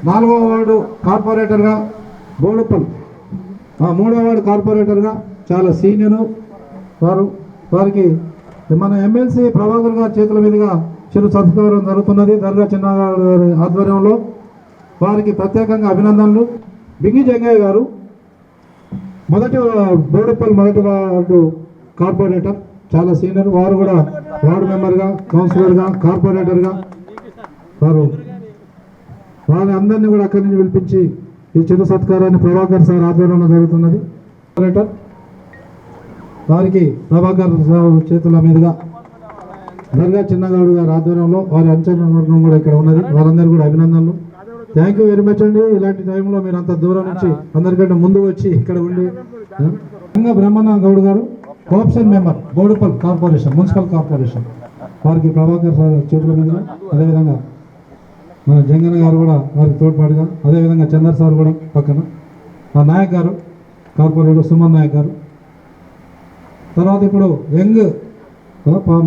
4వ వార్డు కార్పొరేటర్గా బోడుపల్, 3వ వార్డు కార్పొరేటర్గా చాలా సీనియర్ వారికి మన ఎమ్మెల్సీ ప్రభాకర్ గారి చేతుల మీదుగా చిరు సత్కారం జరుగుతున్నది. దర్గా చిన్నగారి ఆధ్వర్యంలో వారికి ప్రత్యేకంగా అభినందనలు. బింగి జంగయ్య గారు బోడుపల్ మొదటి వార్డు కార్పొరేటర్, చాలా సీనియర్. వారు కూడా వార్డు మెంబర్గా, కౌన్సిలర్గా, కార్పొరేటర్గా వారి అందరినీ కూడా అక్కడి నుంచి పిలిపించి ఈ చిరు సత్కారాన్ని ప్రభాకర్ సార్ ఆధ్వర్యంలో జరుగుతున్నది. కార్పొరేటర్ వారికి ప్రభాకర్ రావు చేతుల మీదుగా దర్గా చిన్నగౌడ్ గారి ఆధ్వర్యంలో వారి అంచనా వర్గం కూడా ఇక్కడ ఉన్నది. వారందరూ కూడా అభినందనలు. థ్యాంక్ యూ వెరీ మచ్ అండి. ఇలాంటి టైంలో మీరు అంత దూరం నుంచి అందరికంటే ముందు వచ్చి ఇక్కడ ఉండి బ్రహ్మణ గౌడ్ గారు cooption member Boduppal corporation, municipal corporation, వారికి ప్రభాకర్ సార్ చేతుల మీదుగా, అదేవిధంగా మన జంగన్న గారు కూడా వారికి తోడ్పాటుగా, అదేవిధంగా చందర్ సార్ కూడా పక్కన, ఆ నాయక్ గారు కార్పొరేటర్ సుమన్ నాయక్ గారు. తర్వాత ఇప్పుడు యంగ్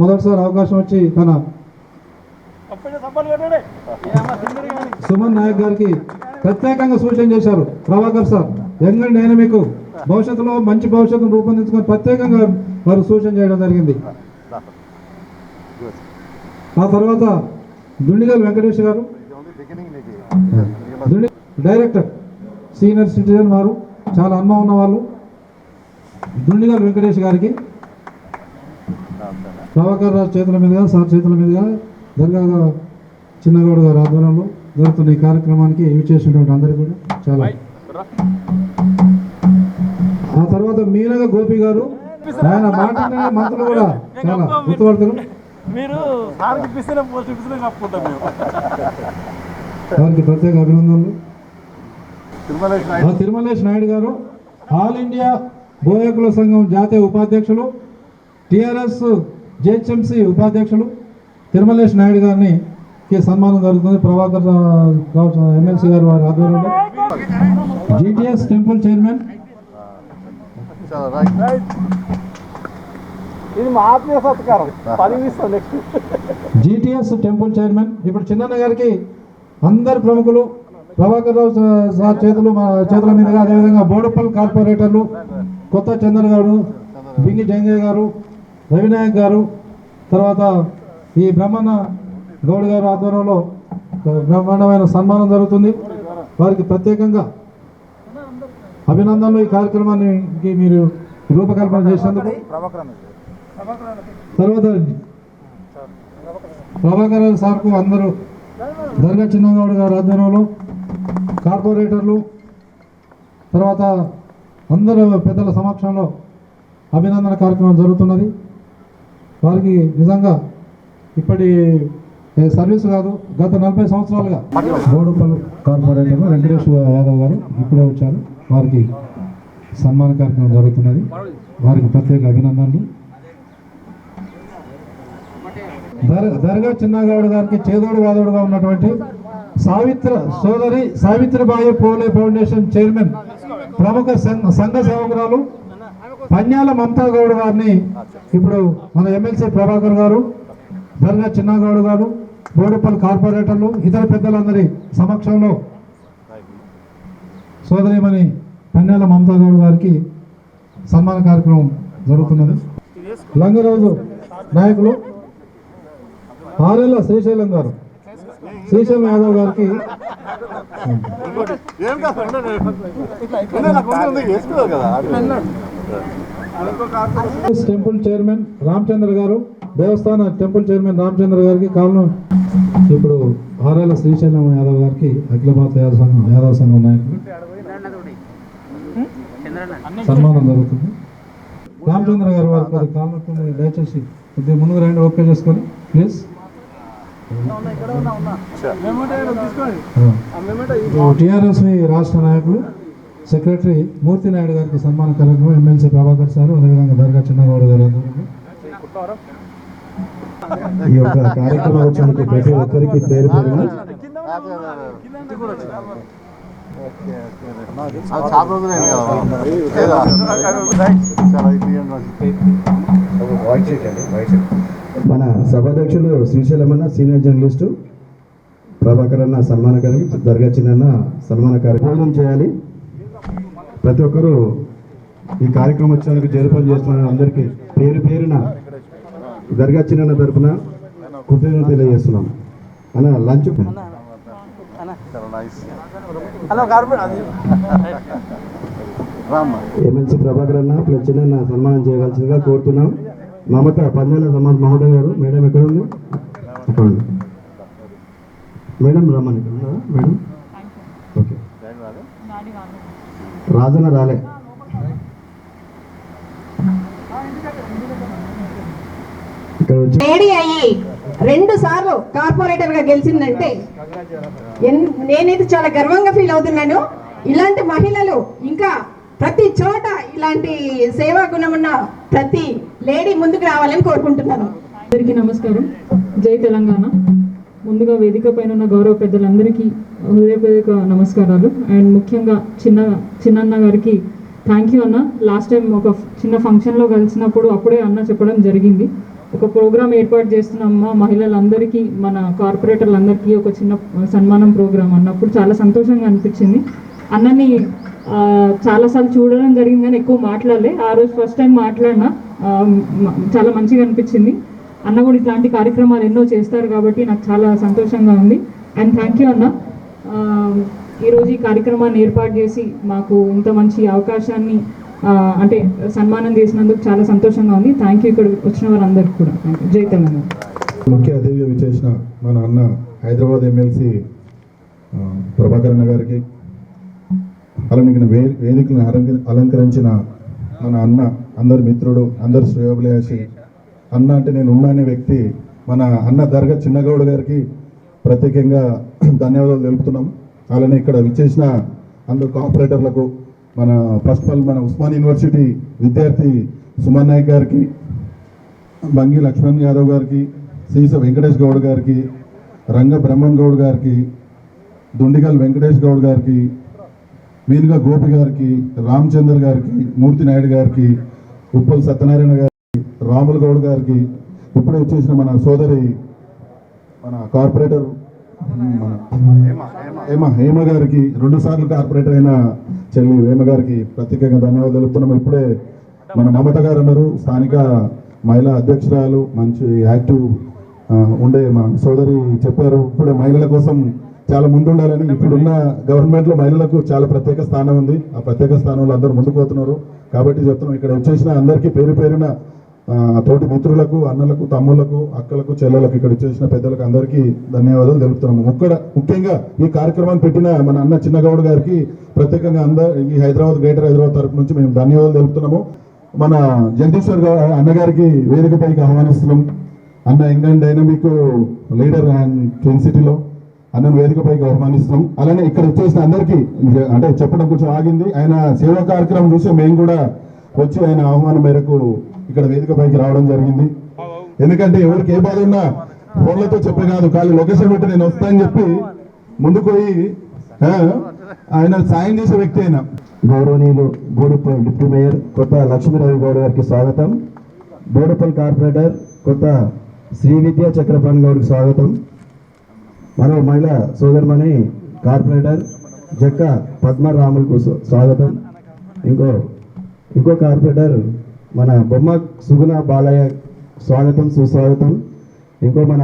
మొదటిసారి అవకాశం వచ్చి తన సుమన్ నాయక్ గారికి ప్రత్యేకంగా సూచన చేశారు Prabhakar sir. Young and dynamic భవిష్యత్తులో మంచి భవిష్యత్తును రూపొందించుకొని ప్రత్యేకంగా వారు సూచన చేయడం జరిగింది. ఆ తర్వాత దుండిగల్ వెంకటేష్ గారు డైరెక్టర్, సీనియర్ సిటిజన్, వారు చాలా అనుభవం ఉన్న వాళ్ళు. దుండిగల్ వెంకటేష్ గారికి ప్రభాకర్ రాజు చేతుల మీదుగా, సార్ చేతుల మీదుగా దర్గా చిన్నగౌడ్ గారి ఆధ్వర్యంలో జరుగుతున్న ఈ కార్యక్రమానికి ఇచ్చేసినటువంటి అందరికీ కూడా చాలా. ఆ తర్వాత మీనగ గోపి గారు, ఆయన మాట్లాడిన మంత్రులు కూడా చాలా గుర్తుపడతారు. వారికి ప్రత్యేక అభినందనలు. తిరుమలేష్ నాయుడు గారు ఆల్ ఇండియా బోయకుల సంఘం జాతీయ ఉపాధ్యక్షులు, టిఆర్ఎస్ జేహెచ్ఎంసీ ఉపాధ్యక్షులు తిరుమలేష్ నాయుడు గారిని సన్మానం జరుగుతుంది. ప్రభాకర్ రావు ఎమ్మెల్సీ గారు వారి ఆధ్వర్యంలో. GTS temple chairman, GTS temple chairman ఇప్పుడు చిన్నన్న గారికి అందరు ప్రముఖులు ప్రభాకర్ రావు సార్ చేతుల మీదుగా, అదేవిధంగా బోడుపల్ కార్పొరేటర్లు కొత్త చందర్ గారు, బింగి జంగయ్య గారు, రవినాయక్ గారు, తర్వాత ఈ బ్రహ్మణ గౌడ్ గారు ఆధ్వర్యంలో బ్రహ్మాండమైన సన్మానం జరుగుతుంది. వారికి ప్రత్యేకంగా అభినందనలు. ఈ కార్యక్రమానికి మీరు రూపకల్పన చేసినందుకు. తర్వాత ప్రభాకర్ సార్కు అందరూ దర్గా చిన్నగౌడ్ గారి ఆధ్వర్యంలో కార్పొరేటర్లు, తర్వాత అందరూ పెద్దల సమక్షంలో అభినందన కార్యక్రమం జరుగుతున్నది. వారికి నిజంగా ఇప్పటి సర్వీస్ కాదు, గత 40 సంవత్సరాలుగా బోడుపల్ కార్పొరేటర్ వెంకటేష్ యాదవ్ గారు ఇప్పుడే వచ్చారు. వారికి సన్మాన కార్యక్రమం జరుగుతున్నది. వారికి ప్రత్యేక అభినందనలు. దర్గా చిన్నగౌడ్ గారికి చేదోడు వాదోడుగా ఉన్నటువంటి సోదరి సావిత్రిబాయి పూలే ఫౌండేషన్ చైర్మన్, ప్రముఖ సంఘ సేవకురాలు పన్యాల మమతా గౌడ్ గారిని ఇప్పుడు మన ఎమ్మెల్సీ ప్రభాకర్ గారు, దర్గా చిన్నగౌడ్ గారు, బోడుపల్ కార్పొరేటర్లు, ఇతర పెద్దలందరి సమక్షంలో సోదరిమణి పన్యాల మమతా గౌడ్ గారికి సన్మాన కార్యక్రమం జరుగుతున్నది. లంగరాజు నాయకులు ఆరేళ్ల శ్రీశైలం గారు, శ్రీశైలం యాదవ్ గారికి టెంపుల్ చైర్మన్ రామచంద్ర గారు, దేవస్థాన టెంపుల్ చైర్మన్ రామచంద్ర గారికి కారణం ఇప్పుడు ఆరేళ్ల శ్రీశైలం యాదవ్ గారికి అఖిల భారత యాదవ సంఘం నాయకులు సన్మానం జరుగుతుంది. రామచంద్ర గారు వారి కారణం దయచేసి కొద్దిగా ముందుకు రండి, ఓకే చేసుకొని ప్లీజ్. టిఆర్ఎస్ రాష్ట్ర నాయకులు సెక్రటరీ మూర్తి నాయుడు గారికి సన్మాన కార్యక్రమం ఎమ్మెల్సీ ప్రభాకర్ సార్, అదేవిధంగా దర్గా చిన్నగౌడ్ గారు. ఈ యొక్క కార్యక్రమం వచ్చడానికి ప్రతి ఒక్కరికి పేరు పేరున మన సభాధ్యక్షులు శ్రీశైలమన్న సీనియర్ జర్నలిస్టు, ప్రభాకర్ అన్న సన్మాన కార్యక్రమం, దర్గా చిన్న సన్మాన కార్యక్రమం చేయాలి. ప్రతి ఒక్కరూ ఈ కార్యక్రమం వచ్చేందుకు జరుపని చేస్తున్న అందరికీ పేరు పేరున దర్గా చిన్న తరపున కృతజ్ఞతలు తెలియజేస్తున్నాం. అన్న లంచ్ ఎమ్మెల్సీ ప్రభాకర్ అన్న ప్లస్ చిన్న సన్మానం చేయవలసిందిగా కోరుతున్నాం. మమత పంజాల సమాజ్ మహోదయ్ గారు, మేడం ఎక్కడ ఉంది? అక్కడ ఉంది మేడం, రమ్మని. ఇక్కడ ఉన్నారా మేడం? ఓకే. రాజన్న రాలే. లేడీ అయ్యి 2 సార్లు కార్పొరేటర్ గా గెలిచిందంటే నేనైతే చాలా గర్వంగా ఫీల్ అవుతున్నాను. ఇలాంటి మహిళలు ఇంకా ప్రతి చోట ఇలాంటి సేవా గుణం ఉన్న ప్రతి లేడీ ముందుకు రావాలని కోరుకుంటున్నాను. అందరికీ నమస్కారం. జై తెలంగాణ. ముందుగా వేదిక పైన ఉన్న గౌరవ పెద్దలందరికీ హృదయపూర్వక నమస్కారాలు. అండ్ ముఖ్యంగా చిన్నన్న గారికి థ్యాంక్ యూ అన్న. లాస్ట్ టైం ఒక చిన్న ఫంక్షన్లో కలిసినప్పుడు అప్పుడే అన్న చెప్పడం జరిగింది, ఒక ప్రోగ్రామ్ ఏర్పాటు చేస్తున్నామా మహిళలందరికీ, మన కార్పొరేటర్లందరికీ ఒక చిన్న సన్మానం ప్రోగ్రామ్ అన్నప్పుడు చాలా సంతోషంగా అనిపించింది. అన్నని చాలాసార్లు చూడడం జరిగింది కానీ ఎక్కువ మాట్లాడలే. ఆ రోజు ఫస్ట్ టైం మాట్లాడినా చాలా మంచిగా అనిపించింది. అన్న కూడా ఇట్లాంటి కార్యక్రమాలు ఎన్నో చేస్తారు కాబట్టి నాకు చాలా సంతోషంగా ఉంది. అండ్ థ్యాంక్ యూ అన్న, ఈరోజు ఈ కార్యక్రమాన్ని ఏర్పాటు చేసి మాకు ఇంత మంచి అవకాశాన్ని అంటే సన్మానం చేసినందుకు చాలా సంతోషంగా ఉంది. Thank you. ఇక్కడ వచ్చిన వారందరికీ కూడా థ్యాంక్ యూ. జై తెలంగాణ. ముఖ్య అతిథిగా విచ్చేసిన మన అన్న హైదరాబాద్ ఎమ్మెల్సీ ప్రభాకర్ అన్న గారికి, అలాగే వేదికలను అలంకరించిన మన అన్న, అందరి మిత్రుడు, అందరి శ్రేయోభిలాషి అన్న అంటే నేను ఉన్నా అనే వ్యక్తి మన అన్న దర్గా చిన్నగౌడ్ గారికి ప్రత్యేకంగా ధన్యవాదాలు తెలుపుతున్నాం. అలానే ఇక్కడ విచ్చేసిన అందరు కార్పొరేటర్లకు, మన ఫస్ట్ ఆఫ్ ఆల్ మన ఉస్మాన్ యూనివర్సిటీ విద్యార్థి సుమన్ నాయక్ గారికి, బంగి లక్ష్మణ్ యాదవ్ గారికి, సీస వెంకటేష్ గౌడ్ గారికి, రంగ బ్రహ్మణ్ గౌడ్ గారికి, దుండిగల్ వెంకటేష్ గౌడ్ గారికి, మీనుగా గోపి గారికి, రామచంద్ర గారికి, మూర్తి నాయుడు గారికి, ఉప్పల్ సత్యనారాయణ గారికి, రాముల గౌడ్ గారికి, ఇప్పుడే వచ్చేసిన మన సోదరి మన కార్పొరేటర్ మన హేమ గారికి, 2 సార్లు కార్పొరేటర్ అయిన చెల్లి హేమ గారికి ప్రత్యేకంగా ధన్యవాదాలు తెలుపుతున్నాం. ఇప్పుడే మన మమత గారు అన్నారు, స్థానిక మహిళా అధ్యక్షురాలు, మంచి యాక్టివ్ ఉండే మా సోదరి చెప్పారు. ఇప్పుడే మహిళల కోసం చాలా ముందుండాలని. ఇప్పుడున్న గవర్నమెంట్లో మహిళలకు చాలా ప్రత్యేక స్థానం ఉంది. ఆ ప్రత్యేక స్థానంలో అందరూ ముందుకు పోతున్నారు కాబట్టి చెప్తున్నాం. ఇక్కడ వచ్చేసిన అందరికీ పేరు పేరున తోటి మిత్రులకు, అన్నలకు, తమ్ముళ్లకు, అక్కలకు, చెల్లెలకు, ఇక్కడ వచ్చేసిన పెద్దలకు అందరికీ ధన్యవాదాలు తెలుపుతున్నాము. ముఖ్యంగా ఈ కార్యక్రమాన్ని పెట్టిన మన అన్న చిన్నగౌడ్ గారికి ప్రత్యేకంగా ఈ గ్రేటర్ హైదరాబాద్ తరపు నుంచి మేము ధన్యవాదాలు తెలుపుతున్నాము. మన జగదీశ్వర్ అన్నగారికి వేదికపైకి ఆహ్వానిస్తున్నాం. అన్న young and dynamic leader and twin సిటీలో అన్నను వేదికపైకి ఆహ్వానిస్తున్నాం. అలానే ఇక్కడ వచ్చేసిన అందరికీ అంటే చెప్పడం కొంచెం ఆగింది. ఆయన సేవా కార్యక్రమం చూసి మేము కూడా వచ్చి ఆయన ఆహ్వానం మేరకు ఇక్కడ వేదికపైకి రావడం జరిగింది. ఎందుకంటే ఎవరికి ఏ బాధ ఉన్నా ఫోన్లతో చెప్పే కాదు, ఖాళీ లొకేషన్ పెట్టి నేను వస్తానని చెప్పి ముందుకు పోయి ఆయన సాయం చేసే వ్యక్తి. అయినా గౌరవనీయులు బోడుపల్ డిప్యూటీ మేయర్ కొత్త లక్ష్మీరావు గౌడ్ గారికి స్వాగతం. బోడుపల్ కార్పొరేటర్ కొత్త శ్రీ విద్యా చక్రపాణి గౌడ్కి స్వాగతం. మరో మహిళా సోదరుమణి కార్పొరేటర్ జక్క పద్మరాములకు స్వాగతం. ఇంకో కార్పొరేటర్ మన బొమ్మ సుగుణ బాలయ్య స్వాగతం, సుస్వాగతం. ఇంకో మన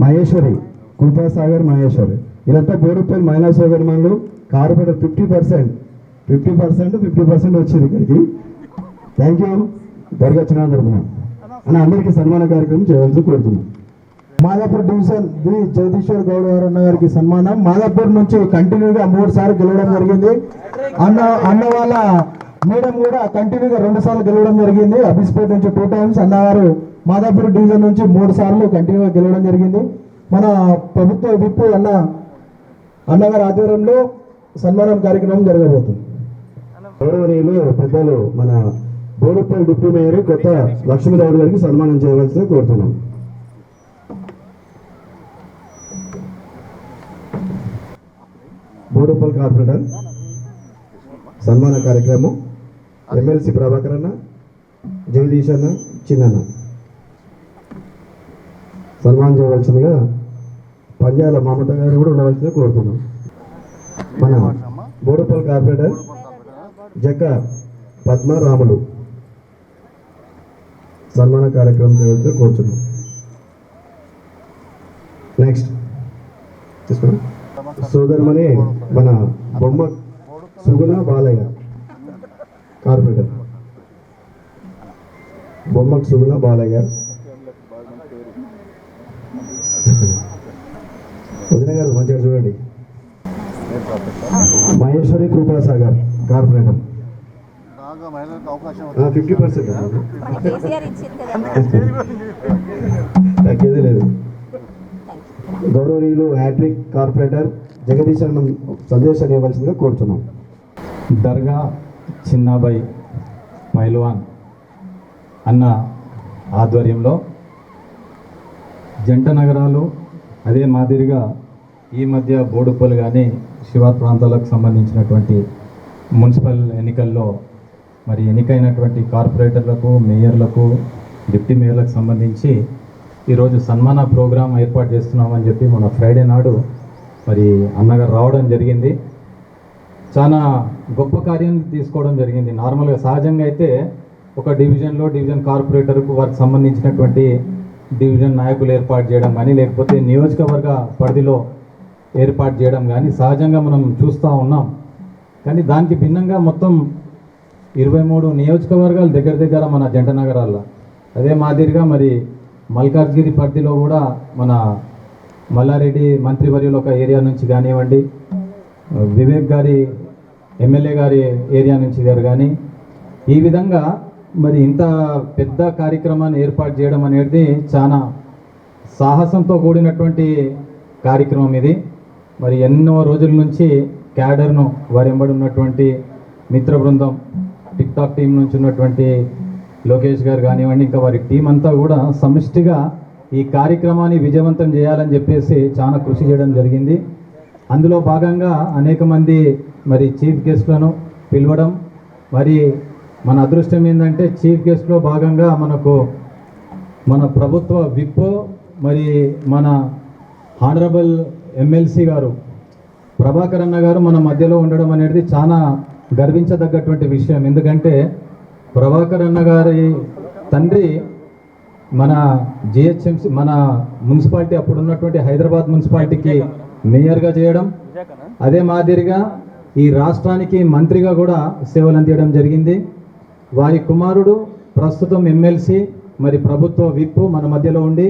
మహేశ్వరి, కృపాసాగర్ మహేశ్వరి, ఇదంతా బోడుపల్లి మహిళా సోదరుమణులు. కార్పొరేటర్ 50% వచ్చింది ఇక్కడికి. Thank you. దర్గా చిన్న తరపున అందరికీ సన్మాన కార్యక్రమం చేయవలసి కోరుతున్నాం. మాదాపూర్ డివిజన్ బి జగదీశ్వర్ గౌడ్ గారు అన్న గారికి సన్మానం. మాదాపూర్ నుంచి కంటిన్యూగా 3 సార్లు గెలవడం జరిగింది. అన్న వాళ్ళ మేడం కూడా కంటిన్యూగా 2 సార్లు గెలవడం జరిగింది. అబిస్పేట్ నుంచి 2 టైమ్స్. అన్నగారు మాదాపూర్ డివిజన్ నుంచి 3 సార్లు కంటిన్యూగా గెలవడం జరిగింది. మన ప్రభుత్వ విప్పు అన్నగారి ఆధ్వర్యంలో సన్మానం కార్యక్రమం జరగబోతుంది. గౌరవనీయులు పెద్దలు మన బోడుపల్లి డిప్యూటీ మేయర్ కొత్త లక్ష్మీరావు గారికి సన్మానం చేయవలసిందిగా కోరుతున్నాం. బోడుపల్లి కార్పొరేటర్ సన్మాన కార్యక్రమం ఎమ్మెల్సీ ప్రభాకర్ అన్న, జగదీష్ అన్న, చిన్న సన్మానం చేయవలసిందిగా పంజాల మమత గారు కూడా ఉండవలసిందిగా కోరుతున్నాం. మన బోడుపల్లి కార్పొరేటర్ జక్క పద్మరాములు సన్మాన కార్యక్రమం చేయవలసిందిగా కోరుతున్నాం. నెక్స్ట్ తీసుకోండి. సోదరుమని మన బొమ్మ సుగుణ బాలయ్య కార్పొరేటర్ బొమ్మ సుగుణ బాలయ్య. వదిన గారు మంచిగా చూడండి. మహేశ్వరి కృపాసాగర్ కార్పొరేటర్ 50% తగ్గేది లేదు. గౌరవనీయులు హ్యాట్రిక్ కార్పొరేటర్ జగదీశన్ సందేశాన్ని ఇవ్వాల్సిందిగా కోరుతున్నాం. దర్గా చిన్నాబాయి పైల్వాన్ అన్న ఆధ్వర్యంలో జంట నగరాలు అదే మాదిరిగా ఈ మధ్య బోడుప్పలు కానీ శివార్ ప్రాంతాలకు సంబంధించినటువంటి మున్సిపల్ ఎన్నికల్లో మరి ఎన్నికైనటువంటి కార్పొరేటర్లకు మేయర్లకు డిప్యూటీ మేయర్లకు సంబంధించి ఈరోజు సన్మాన ప్రోగ్రాం ఏర్పాటు చేస్తున్నామని చెప్పి మన ఫ్రైడే నాడు మరి అన్నగారు రావడం జరిగింది. చాలా గొప్ప కార్యం తీసుకోవడం జరిగింది. నార్మల్గా సహజంగా అయితే ఒక డివిజన్ కార్పొరేటర్కు వారికి సంబంధించినటువంటి డివిజన్ నాయకులు ఏర్పాటు చేయడం కానీ లేకపోతే నియోజకవర్గ పరిధిలో ఏర్పాటు చేయడం కానీ సహజంగా మనం చూస్తూ ఉన్నాం. కానీ దానికి భిన్నంగా మొత్తం 23 నియోజకవర్గాలు దగ్గర మన జంట నగరాల్లో అదే మాదిరిగా మరి మల్కాజ్గిరి పరిధిలో కూడా మన మల్లారెడ్డి మంత్రివర్యుల ఒక ఏరియా నుంచి కానివ్వండి, వివేక్ గారి ఎమ్మెల్యే గారి ఏరియా నుంచి గారు కానీ ఈ విధంగా మరి ఇంత పెద్ద కార్యక్రమాన్ని ఏర్పాటు చేయడం అనేది చాలా సాహసంతో కూడినటువంటి కార్యక్రమం ఇది. మరి ఎన్నో రోజుల నుంచి క్యాడర్ను వారి వెంబడి ఉన్నటువంటి మిత్ర బృందం టిక్ టాక్ టీం నుంచి ఉన్నటువంటి లోకేష్ గారు కానివ్వండి, ఇంకా వారి టీం అంతా కూడా సమిష్టిగా ఈ కార్యక్రమాన్ని విజయవంతం చేయాలని చెప్పేసి చాలా కృషి చేయడం జరిగింది. అందులో భాగంగా అనేక మంది మరి చీఫ్ గెస్ట్లను పిలవడం, మరి మన అదృష్టం ఏంటంటే చీఫ్ గెస్ట్లో భాగంగా మన ప్రభుత్వ విప్ మరి మన హానరబుల్ ఎమ్మెల్సీ గారు ప్రభాకర్ అన్న గారు మన మధ్యలో ఉండడం అనేది చాలా గర్వించదగ్గటువంటి విషయం. ఎందుకంటే ప్రభాకర్ అన్న గారి తండ్రి మన జిహెచ్ఎంసీ మన మున్సిపాలిటీ అప్పుడు ఉన్నటువంటి హైదరాబాద్ మున్సిపాలిటీకి మేయర్గా చేయడం, అదే మాదిరిగా ఈ రాష్ట్రానికి మంత్రిగా కూడా సేవలు అందించడం జరిగింది. వారి కుమారుడు ప్రస్తుతం ఎమ్మెల్సీ మరి ప్రభుత్వ విప్ మన మధ్యలో ఉండి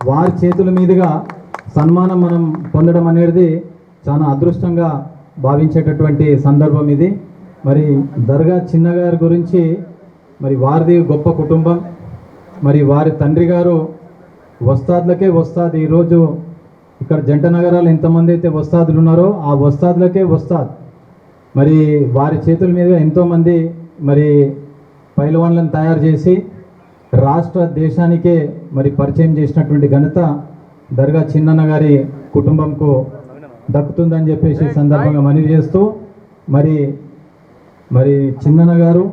వారి చేతుల మీదుగా సన్మానం మనం పొందడం అనేది చాలా అదృష్టంగా భావించేటటువంటి సందర్భం ఇది. మరి దర్గా చిన్నగారి గురించి మరి వారిది గొప్ప కుటుంబం, మరి వారి తండ్రి గారు వస్తాదులకే వస్తాద్. ఈరోజు ఇక్కడ జంట నగరాలు ఎంతమంది అయితే వస్తాదులు ఉన్నారో ఆ వస్తాదులకే వస్తాద్. మరి వారి చేతుల మీద ఎంతోమంది మరి పైల్వాన్లను తయారు చేసి రాష్ట్ర దేశానికే మరి పరిచయం చేసినటువంటి ఘనత దర్గా చిన్నన్న గారి కుటుంబంకు దక్కుతుందని చెప్పేసి సందర్భంగా మనవి చేస్తూ మరి చిన్నన్న గారు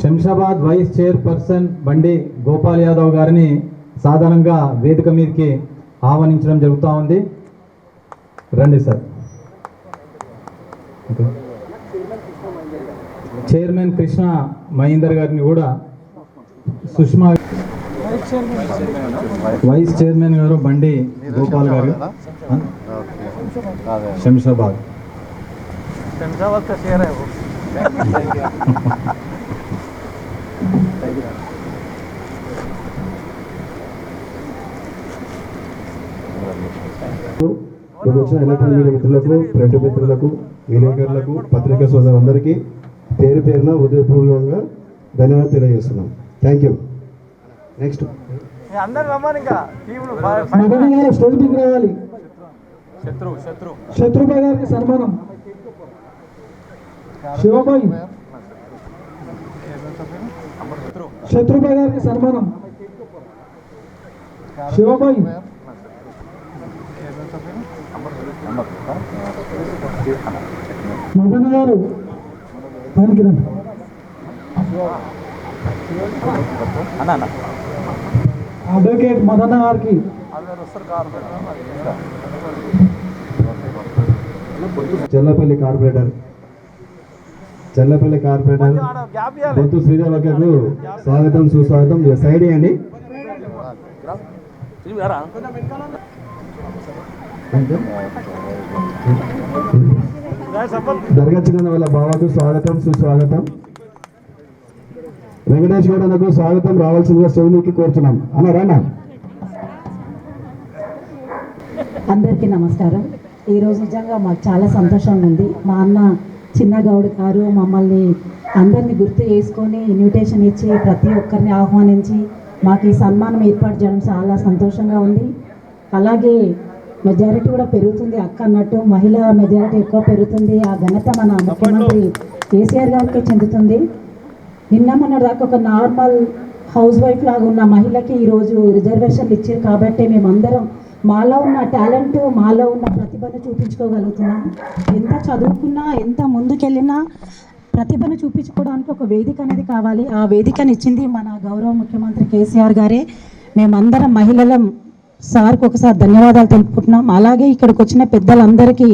శంషాబాద్ వైస్ చైర్పర్సన్ బండి గోపాల్ యాదవ్ గారిని సాధారణంగా వేదిక మీదకి ఆహ్వానించడం జరుగుతూ ఉంది. రండి సార్. చైర్మన్ కృష్ణ మహేందర్ గారిని కూడా సుష్మా వైస్ చైర్మన్ గారు బండి గోపాల్ గారు శంషాబాద్ వచ్చిన ఎలక్ట్రానిక్ మీడియా మిత్రులకు, ప్రింట్ మిత్రులకు, విలేకరులకు, పత్రికా సోదరులందరికీ పేరు పేరున హృదయపూర్వకంగా ధన్యవాదాలు తెలియజేస్తున్నాం. Thank you. నెక్స్ట్ స్టేజ్ మీద రావాలి. శత్రుబాయి గారికి సన్మానం. శివబాయి శత్రుబాయి గారికి సన్మానం. శివబాయి మదన్ గారు పైకి రండి. అడ్వకేట్ మదన్న గారికి చెల్లపల్లి కార్పొరేటర్ బొత్తు శ్రీదేవకు స్వాగతం సుస్వాగతం. సైడ్ ఇవ్వండి. దర్గా చిన్న వాళ్ళ బావకు స్వాగతం సుస్వాగతం. వెంకటేష్ గౌడకు స్వాగతం రావాల్సిందిగా శివునికి కోరుతున్నాం. అన్నారా? అందరికీ నమస్కారం. ఈరోజు నిజంగా మాకు చాలా సంతోషంగా ఉంది. మా అన్న చిన్న గౌడ్ గారు మమ్మల్ని అందరినీ గుర్తు చేసుకొని ఇన్విటేషన్ ఇచ్చి ప్రతి ఒక్కరిని ఆహ్వానించి మాకు ఈ సన్మానం ఏర్పాటు చేయడం చాలా సంతోషంగా ఉంది. అలాగే మెజారిటీ కూడా పెరుగుతుంది. అక్క అన్నట్టు మహిళా మెజారిటీ ఎక్కువ పెరుగుతుంది. ఆ ఘనత మన ముఖ్యమంత్రి కేసీఆర్ గారికి చెందుతుంది. నిన్న మొన్న దాకా ఒక నార్మల్ హౌస్ వైఫ్ లాగా ఉన్న మహిళకి ఈరోజు రిజర్వేషన్లు ఇచ్చారు. కాబట్టి మేమందరం మాలో ఉన్న టాలెంట్, మాలో ఉన్న ప్రతిభను చూపించుకోగలుగుతున్నాం. ఎంత చదువుకున్నా, ఎంత ముందుకెళ్ళినా ప్రతిభను చూపించుకోవడానికి ఒక వేదిక అనేది కావాలి. ఆ వేదికను ఇచ్చింది మన గౌరవ ముఖ్యమంత్రి కేసీఆర్ గారే. మేమందరం మహిళలం సార్కి ఒకసారి ధన్యవాదాలు తెలుపుకుంటున్నాం. అలాగే ఇక్కడికి వచ్చిన పెద్దలందరికీ,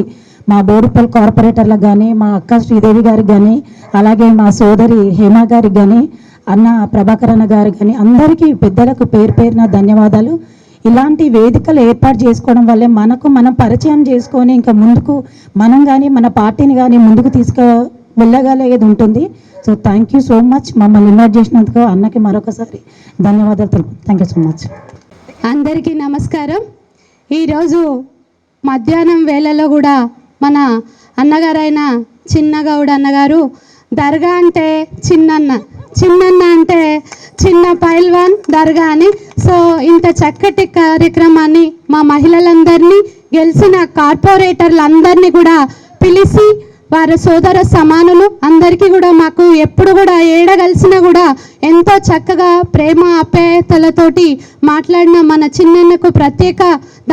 మా బోడుపల్ కార్పొరేటర్లకు కానీ, మా అక్క శ్రీదేవి గారికి కానీ, అలాగే మా సోదరి హేమ గారికి కానీ, అన్న ప్రభాకర్ అన్న గారికి కానీ, అందరికీ పెద్దలకు పేరు పేరున ధన్యవాదాలు. ఇలాంటి వేదికలు ఏర్పాటు చేసుకోవడం వల్లే మనం పరిచయం చేసుకొని ఇంకా ముందుకు మనం కానీ మన పార్టీని కానీ ముందుకు వెళ్ళగలిగేది ఉంటుంది. So thank you so much. మమ్మల్ని ఇన్వైట్ చేసినందుకు అన్నకి మరొకసారి ధన్యవాదాలు తెలుపు. Thank you so much. అందరికీ నమస్కారం. ఈరోజు మధ్యాహ్నం వేళలో కూడా మన అన్నగారైన చిన్నగౌడ్ అన్నగారు దర్గా అంటే చిన్నన్న అంటే చిన్న పైల్వాన్ దర్గా అని, సో ఇంత చక్కటి కార్యక్రమాన్ని మా మహిళలందరినీ, గెలిచిన కార్పొరేటర్లందరినీ కూడా పిలిచి వారి సోదర సమానులు అందరికీ కూడా మాకు ఎప్పుడు కూడా ఏడగలిసినా కూడా ఎంతో చక్కగా ప్రేమ ఆప్యాయతలతోటి మాట్లాడిన మన చిన్నన్నకు ప్రత్యేక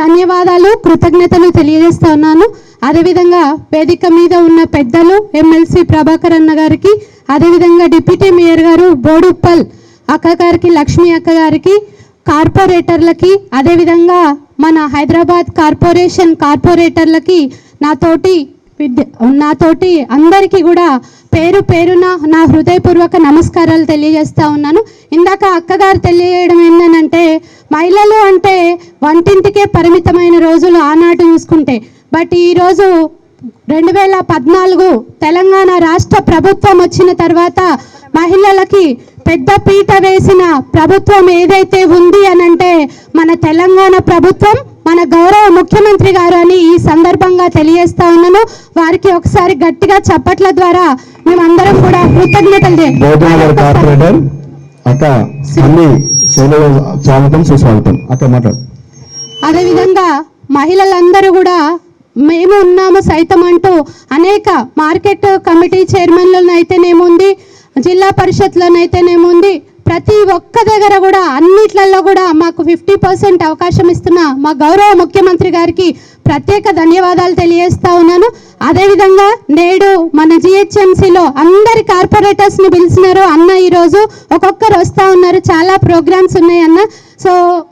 ధన్యవాదాలు, కృతజ్ఞతలు తెలియజేస్తా ఉన్నాను. అదేవిధంగా వేదిక మీద ఉన్న పెద్దలు ఎమ్మెల్సీ ప్రభాకర్ అన్న గారికి, అదేవిధంగా డిప్యూటీ మేయర్ గారు బోడుప్పల్ అక్క గారికి, లక్ష్మీ అక్క గారికి, కార్పొరేటర్లకి, అదేవిధంగా మన హైదరాబాద్ కార్పొరేటర్లకి, నాతోటి అందరికీ కూడా పేరు పేరున నా హృదయపూర్వక నమస్కారాలు తెలియజేస్తా ఉన్నాను. ఇందాక అక్కగారు తెలియజేయడం ఏంటంటే, మహిళలు అంటే వంటింటికే పరిమితమైన రోజులు ఆనాడు చూసుకుంటే, బట్ ఈరోజు 2014 తెలంగాణ రాష్ట్ర ప్రభుత్వం వచ్చిన తర్వాత మహిళలకి పెద్ద పీట వేసిన ప్రభుత్వం ఏదైతే ఉంది అనంటే మన తెలంగాణ ప్రభుత్వం, మన గౌరవ ముఖ్యమంత్రి గారు అని ఈ సందర్భంగా తెలియజేస్తా ఉన్నాను. వారికి ఒకసారి గట్టిగా చప్పట్ల ద్వారా మేమందరం కూడా కృతజ్ఞతలు. అదేవిధంగా మహిళలందరూ కూడా మేము ఉన్నాము సైతం అంటూ అనేక మార్కెట్ కమిటీ చైర్మన్లను అయితేనేముంది, జిల్లా పరిషత్లనైతేనేముంది, ప్రతి ఒక్క దగ్గర కూడా అన్నిట్లలో కూడా మాకు 50% అవకాశం ఇస్తున్న మా గౌరవ ముఖ్యమంత్రి గారికి ప్రత్యేక ధన్యవాదాలు తెలియజేస్తా ఉన్నాను. అదేవిధంగా నేడు మన జిహెచ్ఎంసీలో అందరి కార్పొరేటర్స్ని పిలిచినారు అన్న. ఈరోజు ఒక్కొక్కరు వస్తూ ఉన్నారు, చాలా ప్రోగ్రామ్స్ ఉన్నాయి అన్న. సో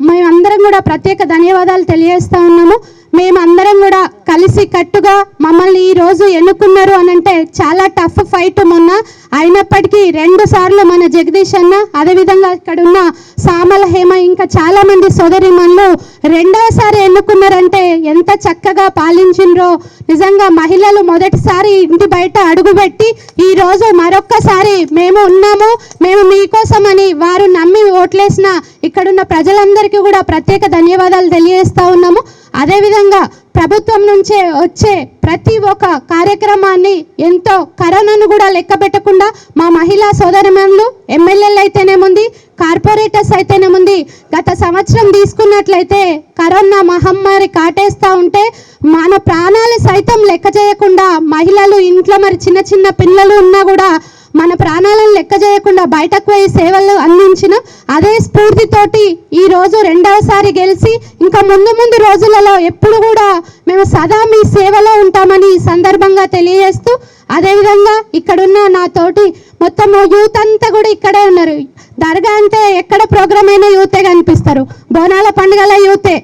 మేమందరం కూడా ప్రత్యేక ధన్యవాదాలు తెలియజేస్తూ ఉన్నాము. మేమందరం కూడా కలిసి కట్టుగా మమ్మల్ని ఈరోజు ఎన్నుకున్నారు అనంటే చాలా టఫ్ ఫైట్ మొన్న, అయినప్పటికీ 2 సార్లు మన జగదీష్ అన్న, అదేవిధంగా ఇక్కడ ఉన్న సామల హేమ, ఇంకా చాలా మంది సోదరిమణులు 2వసారి ఎన్నుకున్నారంటే ఎంత చక్కగా పాలించిండ్రో. నిజంగా మహిళలు మొదటిసారి ఇంటి బయట అడుగుపెట్టి ఈరోజు మరొక్కసారి మేము ఉన్నాము, మేము మీకోసమని వారు నమ్మి ఓట్లేసిన ఇక్కడున్న ప్రజలందరికీ కూడా ప్రత్యేక ధన్యవాదాలు తెలియజేస్తా ఉన్నాము. అదేవిధంగా ప్రభుత్వం నుంచే వచ్చే ప్రతి ఒక్క కార్యక్రమాన్ని ఎంతో కరోనాను కూడా లెక్క పెట్టకుండా మా మహిళా సోదరిమణులు, ఎమ్మెల్యేలు అయితేనేముంది, కార్పొరేటర్స్ అయితేనేముంది, గత సంవత్సరం తీసుకున్నట్లయితే కరోనా మహమ్మారి కాటేస్తూ ఉంటే మన ప్రాణాలు సైతం లెక్క చేయకుండా మహిళలు ఇంట్లో మరి చిన్న చిన్న పిల్లలు ఉన్నా కూడా మన ప్రాణాలను లెక్క చేయకుండా బయటకు పోయి సేవలు అందించిన అదే స్ఫూర్తితోటి ఈరోజు 2వసారి గెలిచి ఇంకా ముందు రోజులలో ఎప్పుడు కూడా మేము సదా మీ సేవలో ఉంటామని ఈ సందర్భంగా తెలియజేస్తూ, అదేవిధంగా ఇక్కడున్న నాతోటి మొత్తము యూత్ అంతా కూడా ఇక్కడే ఉన్నారు. దర్గా అంటే ఎక్కడ ప్రోగ్రామ్ అయినా యూతే కనిపిస్తారు. బోనాల పండుగల యూతే,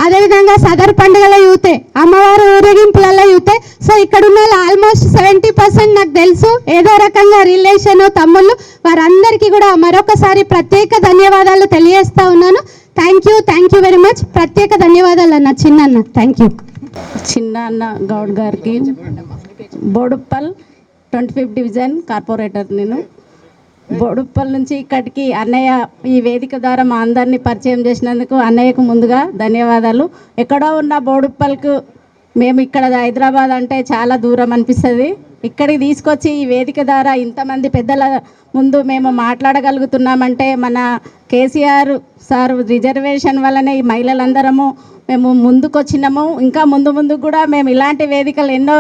అదేవిధంగా సదర్ పండుగల యూతే, అమ్మవారు ఊరేగింపులలో యూతే. సో ఇక్కడ ఉన్న వాళ్ళు ఆల్మోస్ట్ 70% నాకు తెలుసు, ఏదో రకంగా రిలేషన్ తమ్ముళ్ళు. వారందరికీ కూడా మరొకసారి ప్రత్యేక ధన్యవాదాలు తెలియజేస్తా ఉన్నాను. Thank you very much. ప్రత్యేక ధన్యవాదాలు అన్న చిన్న. Thank you. చిన్న అన్న గౌడ్ గారికి, బోడుప్పల్ 25th డివిజన్ కార్పొరేటర్. నేను బోడుప్పల్ నుంచి ఇక్కడికి అన్నయ్య ఈ వేదిక ద్వారా మా అందరినీ పరిచయం చేసినందుకు అన్నయ్యకు ముందుగా ధన్యవాదాలు. ఎక్కడో ఉన్న బోడుప్పల్కు మేము ఇక్కడ హైదరాబాద్ అంటే చాలా దూరం అనిపిస్తుంది. ఇక్కడికి తీసుకొచ్చి ఈ వేదిక ద్వారా ఇంతమంది పెద్దల ముందు మేము మాట్లాడగలుగుతున్నామంటే మన కేసీఆర్ సార్ రిజర్వేషన్ వల్లనే ఈ మహిళలందరము మేము ముందుకు వచ్చినాము. ఇంకా ముందు కూడా మేము ఇలాంటి వేదికలు ఎన్నో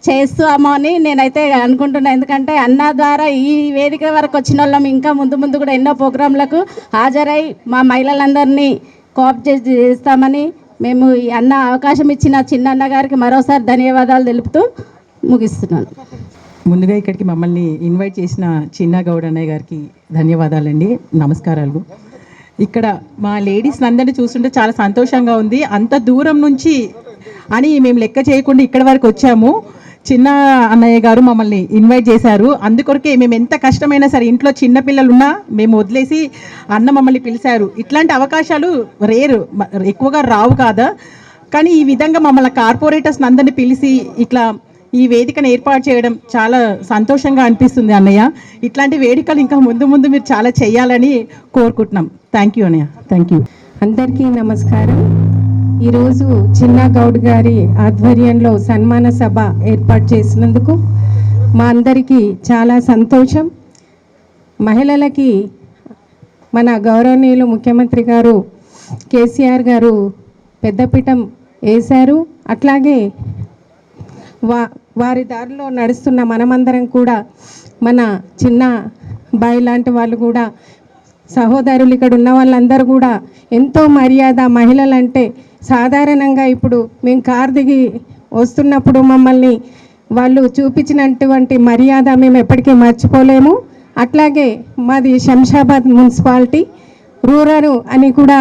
చేస్తాము అని నేనైతే అనుకుంటున్నాను. ఎందుకంటే అన్న ద్వారా ఈ వేదిక వరకు వచ్చిన వాళ్ళం ఇంకా ముందు కూడా ఎన్నో ప్రోగ్రాంలకు హాజరై మా మహిళలందరినీ కోఆప్ చేస్తామని మేము ఈ అన్న అవకాశం ఇచ్చిన చిన్న అన్న గారికి మరోసారి ధన్యవాదాలు తెలుపుతూ ముగిస్తున్నాను. ముందుగా ఇక్కడికి మమ్మల్ని ఇన్వైట్ చేసిన చిన్న గౌడ్ అన్నయ్య గారికి ధన్యవాదాలండి, నమస్కారాలు. ఇక్కడ మా లేడీస్ అందరినీ చూస్తుంటే చాలా సంతోషంగా ఉంది. అంత దూరం నుంచి అని మేము లెక్క చేయకుండా ఇక్కడి వరకు వచ్చాము. చిన్న అన్నయ్య గారు మమ్మల్ని ఇన్వైట్ చేశారు. అందుకొరకే మేము ఎంత కష్టమైనా సరే, ఇంట్లో చిన్న పిల్లలు ఉన్నా మేము వదిలేసి అన్న మమ్మల్ని పిలిచారు. ఇట్లాంటి అవకాశాలు రేరు, ఎక్కువగా రావు కాదా. కానీ ఈ విధంగా మమ్మల్ని కార్పొరేటర్స్ అందరినీ పిలిచి ఇట్లా ఈ వేదికను ఏర్పాటు చేయడం చాలా సంతోషంగా అనిపిస్తుంది అన్నయ్య. ఇట్లాంటి వేదికలు ఇంకా ముందు మీరు చాలా చేయాలని కోరుకుంటున్నాం. థ్యాంక్ యూ అన్నయ్య. Thank you. అందరికీ నమస్కారం. ఈరోజు చిన్న గౌడ్ గారి ఆధ్వర్యంలో సన్మాన సభ ఏర్పాటు చేసినందుకు మా అందరికీ చాలా సంతోషం. మహిళలకి మన గౌరవనీయులు ముఖ్యమంత్రి గారు కేసీఆర్ గారు పెద్దపీఠం వేశారు. అట్లాగే వారి దారిలో నడుస్తున్న మనమందరం కూడా, మన చిన్న బాయ్ లాంటి వాళ్ళు కూడా, సహోదరులు ఇక్కడ ఉన్న వాళ్ళందరూ కూడా ఎంతో మర్యాద. మహిళలంటే సాధారణంగా ఇప్పుడు మేము కార్ దిగి వస్తున్నప్పుడు మమ్మల్ని వాళ్ళు చూపించినటువంటి మర్యాద మేము ఎప్పటికీ మర్చిపోలేము. అట్లాగే మాది శంషాబాద్ మున్సిపాలిటీ రూరల్ అని కూడా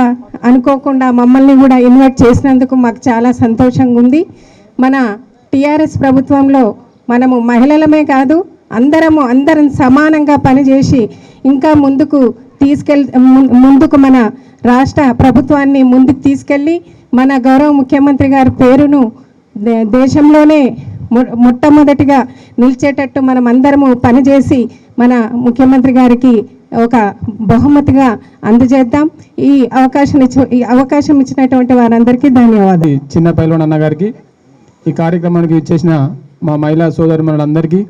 అనుకోకుండా మమ్మల్ని కూడా ఇన్వైట్ చేసినందుకు మాకు చాలా సంతోషంగా ఉంది. మన టీఆర్ఎస్ ప్రభుత్వంలో మనము మహిళలమే కాదు అందరం సమానంగా పనిచేసి ఇంకా ముందుకు మన రాష్ట్ర ప్రభుత్వాన్ని ముందుకు తీసుకెళ్ళి మన గౌరవ ముఖ్యమంత్రి గారి పేరును దేశంలోనే మొట్టమొదటిగా నిలిచేటట్టు మనం అందరము పనిచేసి మన ముఖ్యమంత్రి గారికి ఒక బహుమతిగా అందజేద్దాం. ఈ అవకాశం ఇచ్చినటువంటి వారందరికీ ధన్యవాదాలు. చిన్న పైల్వాన్ అన్న గారికి, ఈ కార్యక్రమానికి ఇచ్చేసిన మా మహిళా సోదరుమణులందరికీ,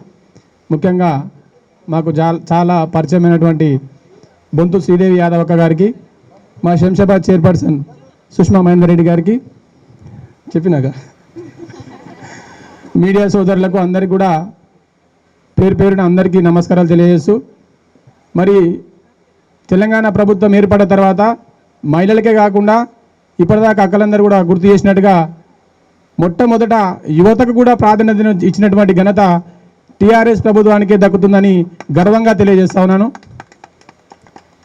ముఖ్యంగా మాకు చాలా పరిచయమైనటువంటి బొంతు శ్రీదేవి యాదవ్ అక్క గారికి, మా శంషాబాద్ చైర్పర్సన్ సుష్మా మహేందర్ రెడ్డి గారికి, చెప్పినాక మీడియా సోదరులకు అందరికీ కూడా పేరున అందరికీ నమస్కారాలు తెలియజేస్తూ, మరి తెలంగాణ ప్రభుత్వం ఏర్పడిన తర్వాత మహిళలకే కాకుండా ఇప్పటిదాకా అక్కలందరూ కూడా గుర్తు చేసినట్టుగా మొట్టమొదట యువతకు కూడా ప్రాధాన్యత ఇచ్చినటువంటి ఘనత టీఆర్ఎస్ ప్రభుత్వానికే దక్కుతుందని గర్వంగా తెలియజేస్తా ఉన్నాను.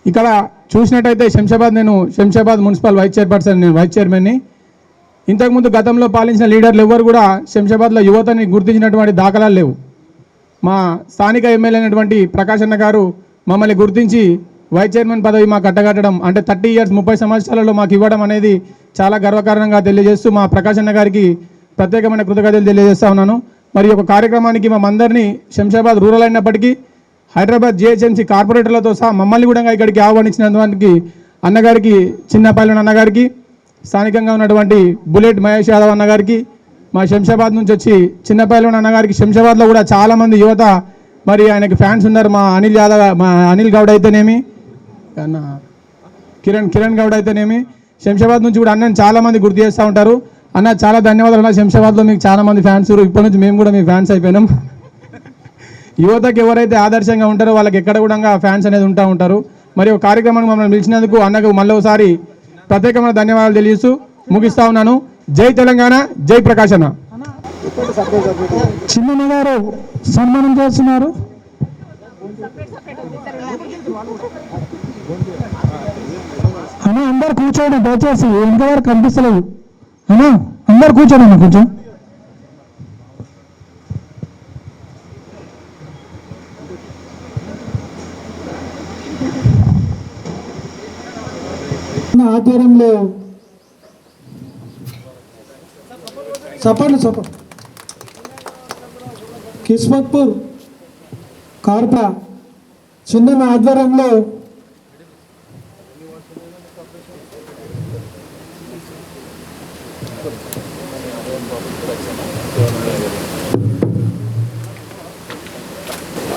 ఇక్కడ చూసినట్టయితే శంషాబాద్ మున్సిపల్ వైస్ చైర్మన్ని. ఇంతకుముందు గతంలో పాలించిన లీడర్లు ఎవరు కూడా శంషాబాద్లో యువతని గుర్తించినటువంటి దాఖలాలు లేవు. మా స్థానిక ఎమ్మెల్యే అయినటువంటి ప్రకాష్ అన్న గారు మమ్మల్ని గుర్తించి వైస్ చైర్మన్ పదవి మాకు అట్టగట్టడం, అంటే 30 years 30 సంవత్సరాలలో మాకు ఇవ్వడం అనేది చాలా గర్వకారణంగా తెలియజేస్తూ మా ప్రకాష్ అన్న గారికి ప్రత్యేకమైన కృతజ్ఞతలు తెలియజేస్తా ఉన్నాను. మరి ఒక కార్యక్రమానికి మమ్మందరినీ శంషాబాద్ రూరల్ అయినప్పటికీ హైదరాబాద్ జిహెచ్ఎంసీ కార్పొరేటర్లతో సహా మమ్మల్ని కూడా ఇక్కడికి ఆహ్వానించినందుకు అన్నగారికి, చిన్న పైల్వాన్ అన్నగారికి, స్థానికంగా ఉన్నటువంటి బుల్లెట్ మహేష్ యాదవ్ అన్నగారికి, మా శంషాబాద్ నుంచి వచ్చి చిన్న పైల్వాన్ అన్నగారికి, శంషాబాద్లో కూడా చాలామంది యువత మరి ఆయనకి ఫ్యాన్స్ ఉన్నారు. మా అనిల్ గౌడ్ అయితేనేమి, కిరణ్ గౌడ్ అయితేనేమి, శంషాబాద్ నుంచి కూడా అన్నని చాలామంది గుర్తు చేస్తూ ఉంటారు. అన్న చాలా ధన్యవాదాలు అన్న, శంషాబాద్లో మీకు చాలామంది ఫ్యాన్స్, ఇప్పటి నుంచి మేము కూడా మీ ఫ్యాన్స్ అయిపోయినాం. యువతకు ఎవరైతే ఆదర్శంగా ఉంటారో వాళ్ళకి ఎక్కడ కూడా ఫ్యాన్స్ అనేది ఉంటారు. మరి ఒక కార్యక్రమానికి మమ్మల్ని పిలిచినందుకు అన్నకు మళ్ళీ ఒకసారి ప్రత్యేకమైన ధన్యవాదాలు తెలియజేస్తూ ముగిస్తా ఉన్నాను. జై తెలంగాణ, జై ప్రకాష్ అన్న. చిన్న గారు సన్మానం చేస్తున్నారు. అన్నా అందరు కూర్చోండి దయచేసి, ఎంతవరకు కనిపిస్తలేదు అన్నా, అందరు కూర్చోండి అన్న కొంచెం. ఆధ్వర్యంలో చప్పట్లు కిస్మత్పూర్ కార్పా చిన్న ఆధ్వర్యంలో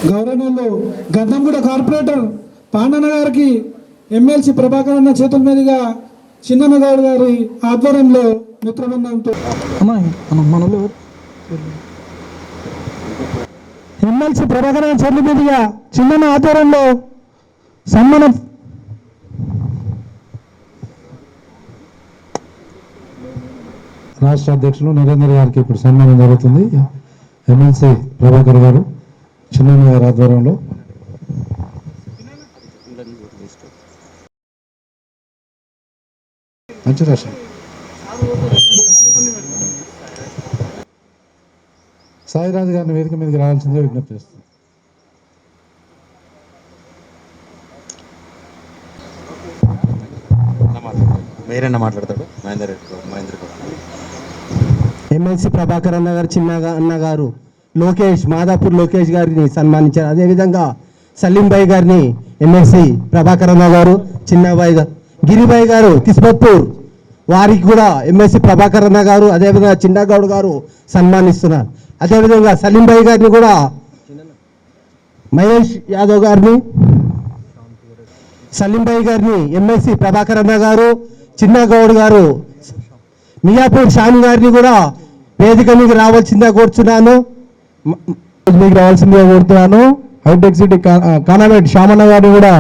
గౌరవనీయులు గంధంగూడ కార్పొరేటర్ పాండన్న గారికి ఎమ్మెల్సీ ప్రభాకర్ అన్న చేతుల మీదుగా చిన్నన్న గౌడ్ గారి ఆధ్వర్యంలో మిత్రబృందంతో మనలో ఎమ్మెల్సీ ప్రభాకర్ అన్న చేతుల మీదుగా చిన్నన్న ఆధ్వర్యంలో సన్మానం. రాష్ట్ర అధ్యక్షులు నరేందర్ గారికి ఇప్పుడు సన్మానం జరుగుతుంది. ఎమ్మెల్సీ ప్రభాకర్ గారు చిన్నన్న గారి ఆధ్వర్యంలో. మంచి రాష్ట్రం సాయిరాజు గారిని వేదిక మీదకి రావాల్సిందే విజ్ఞప్తి చేస్తుంది. మీరన్నా మాట్లాడతాడు ఎమ్మెల్సీ ప్రభాకర్ అన్న గారు అన్న గారు లోకేష్ మాదాపూర్ లోకేష్ గారిని సన్మానించారు. అదేవిధంగా సలీంబాయి గారిని ఎమ్మెల్సీ ప్రభాకర్ అన్న గారు చిన్నబాయి గిరిబాయి గారు కిస్మత్పూర్ వారికి కూడా ఎమ్మెల్సీ ప్రభాకర్ అన్న గారు అదేవిధంగా చిన్నగౌడ్ గారు సన్మానిస్తున్నారు. అదేవిధంగా సలీంబాయి గారిని కూడా మహేష్ యాదవ్ గారిని సలీంబాయి గారిని ఎమ్మెల్సీ ప్రభాకర్ అన్న గారు చిన్నగౌడ్ గారు మియాపూర్ షాన్ గారిని కూడా వేదిక మీకు రావాల్సిందిగా కోరుతున్నాను. హైటెక్ సిటీ కానామెట్ శ్యామన్న గారిని కూడా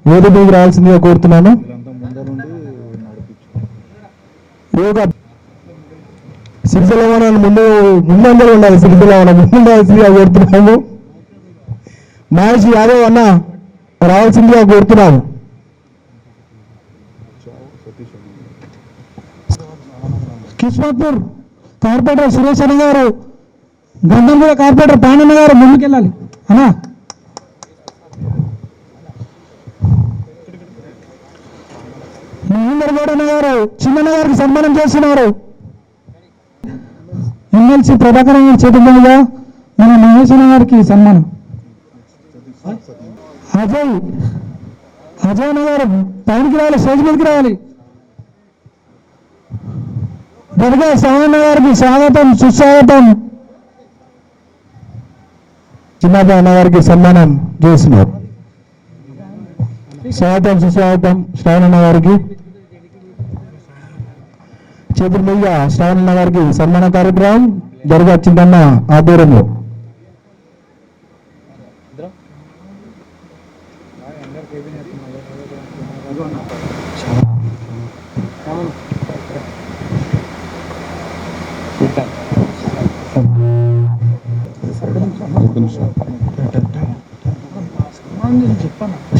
వేదిక మీకు రావాల్సిందిగా కోరుతున్నాను. సిరిసిల్ల ముందందరూ ఉండాలి, సిరిసిల్ల ముందుండాల్సిందిగా కోరుతున్నాము. మహేష్ యాదవ్ అన్న రావాల్సిందిగా కోరుతున్నాము. కిస్మత్పూర్ కార్పొరేటర్ సురేష్ అన్న గారు, గంధంగూడ కార్పొరేటర్ పాండన్న గారు ముందుకెళ్ళాలి అన్నా. మహేందర్ గౌడ్ అన్న గారు చిన్నన్న గారికి సన్మానం చేస్తున్నారు. ఎమ్మెల్సీ ప్రభాకర్ గారి చేతుల మీదుగా మన మహేష్ అన్న గారికి సన్మానం. అజయ్ అన్న గారు పైనకి రావాలి, స్టేజ్ మీదకి రావాలి. దుర్గా సావన్న గారికి స్వాగతం సుస్వాగతం. చిన్నబాయి అన్న గారికి సన్మానం చేస్తున్నారు. స్వాగతం సుస్వాగతం శ్రావణన్న గారికి. చేతుల మీదుగా శ్రావణన్న గారికి సన్మాన కార్యక్రమం దుర్గా చిన్నన్న ఆధ్వర్యంలో.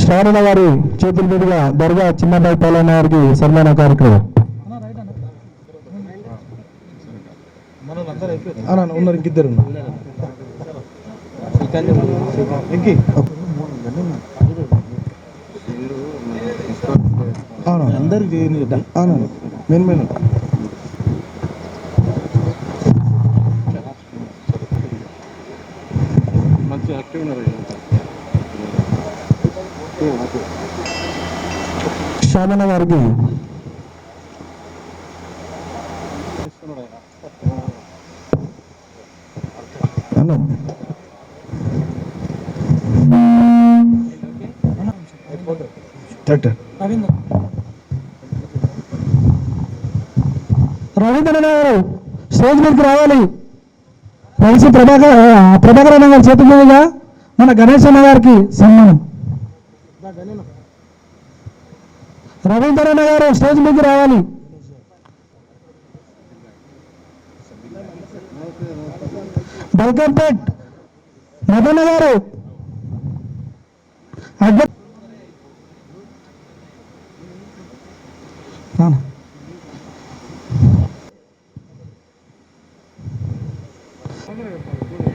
శ్రావణ గారి చేతుల మీదుగా దర్గా చిన్నబాయి పాలన్న గారికి సన్మాన కార్యక్రమం. ఉన్నారు ఇంకిద్దరు అందరికి మెయిన్ మంచి యాక్టివ్ ఉన్నారు. శ్యామన్న గారికి రవీంద్ర గారు స్టేజ్ మీదకి రావాలి. ఎమ్మెల్సీ ప్రభాకర్ అన్న గారి చేతుల మీదుగా మన గణేష్ అన్న గారికి సన్మానం. రవీంద్ర అన్న గారు స్టేజ్ మీదకి రావాలి. బల్కంపేట్ మదన్న గారు చేస్తున్నాం.